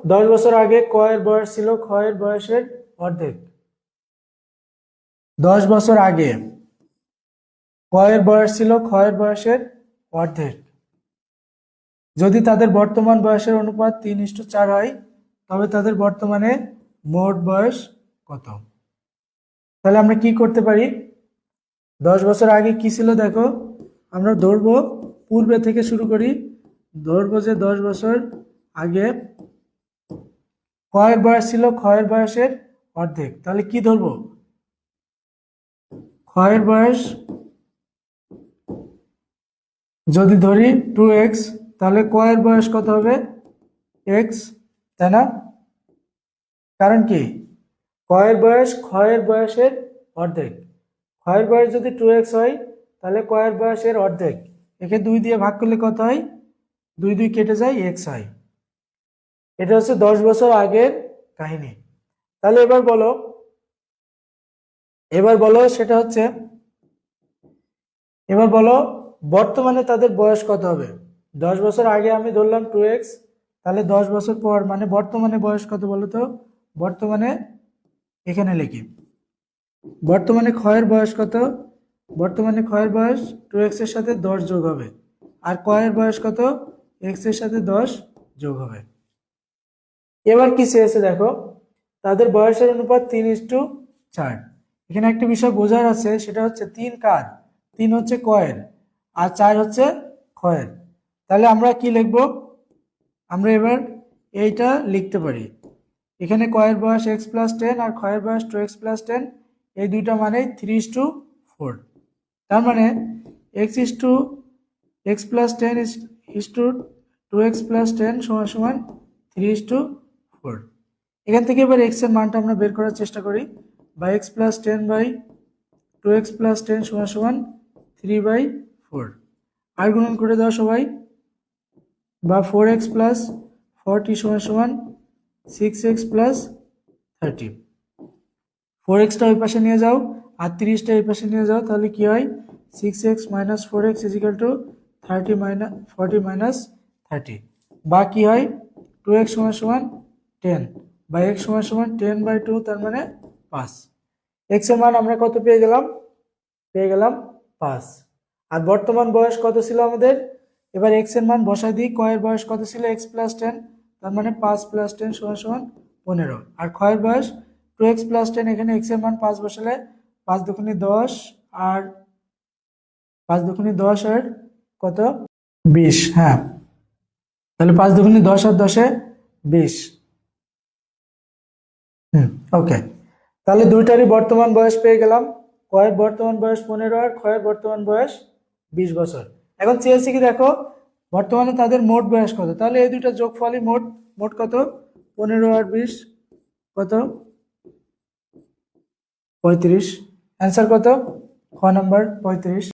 10 বছর আগে কয়ের বয়স ছিল ক্ষয়ের বয়সের অর্ধেক। 10 বছর আগে কয়ের বয়স ছিল ক্ষয়ের বয়সের অর্ধেক। যদি তাদের বর্তমান বয়সের অনুপাত 3:4 হয় তবে তাদের বর্তমানে মোট বয়স কত? তাহলে আমরা কি করতে পারি? 10 বছর আগে কি ছিল দেখো, আমরা ধরবো পূর্বে থেকে শুরু করি। ধরবো যে 10 বছর আগে ক্ষয়ের বয়স ছিল ক্ষয়ের বয়সের অর্ধেক। তাহলে কি ধরবো? ক্ষয়ের বয়স যদি ধরি 2x, তাহলে কয়ের বয়স কত হবে? x, তাই না? কারণ কি, কয়ের বয়স ক্ষয়ের বয়সের অর্ধেক। ক্ষয়ের বয়স যদি 2x হয় তাহলে কয়ের বয়সের অর্ধেক, একে 2 দিয়ে ভাগ করলে কত হয়? 2 2 কেটে যায়, x হয়। এটা হচ্ছে 10 বছর আগের কাহিনী। তাহলে এবার বলো সেটা হচ্ছে, এবার বলো বর্তমানে তাদের বয়স কত হবে? 10 বছর আগে আমি ধরলাম 2x, তাহলে 10 বছর পর মানে বর্তমানে বয়স কত বলো তো? বর্তমানে এখানে লিখি, বর্তমানে ক্ষয়ের বয়স কত? বর্তমানে ক্ষয়ের বয়স 2x এর সাথে 10 যোগ হবে, আর কয়ের বয়স কত? x এর সাথে 10 যোগ হবে। এবার কি চেয়েছে দেখো, তাদের বয়সের অনুপাত 3:4। এখানে একটা বিষয় বোঝার আছে, সেটা হচ্ছে 3 কার? 3 হচ্ছে কয়ের আর 4 হচ্ছে ক্ষয়ের। তাহলে আমরা কি লিখব? আমরা এবার এইটা লিখতে পারি, এখানে কয়ের বয়স x+10 আর ক্ষয়ের বয়স 2x+10, এই দুইটা মানে 3:4। তার মানে x+10 is to 2x+10 সমান 3:4। এখান থেকে এবার x এর মানটা আমরা বের করার চেষ্টা করি, বা x+10/2x+10 সমান 3/4। আর গুণন করে দাও সবাই, বা 4x+40 সমান 6x+30। 4xটা ওই পাশে নিয়ে যাও আর 30টা এই পাশে নিয়ে যাও, তাহলে কি হয়? 6x - 4x = 40 - 30। বা কি হয়? 2x সমান 10 বা x সমান 10/2, তার মানে 5। x এর মান আমরা কত পেয়ে গেলাম? 5। আর বর্তমান বয়স কত ছিল আমাদের? এবার x এর মান বসাই দিই, কয়ের বয়স কত ছিল? x+10, তার মানে 5+10 সমান 15। আর ক্ষয়ের বয়স 2x+10, এখানে x এর মান 5 বসালে 5 দুগুণে 10 আর 5 দুগুণে 10 আর কত? 20। হ্যাঁ, তাহলে 5 দুগুণে 10 আর 10-এ 20। ওকে, তাহলে দুইটারই বর্তমান বয়স পেয়ে গেলাম। কয়ের বর্তমান বয়স 15 আর ক্ষয়ের বর্তমান বয়স 20 বছর। এখন চেয়েছি কি দেখো, বর্তমানে তাদের মোট বয়স কত? তাহলে এই দুইটা যোগফলই মোট কত? 15 আর 20 কত? 35। অ্যান্সার কত? খ নাম্বার 35।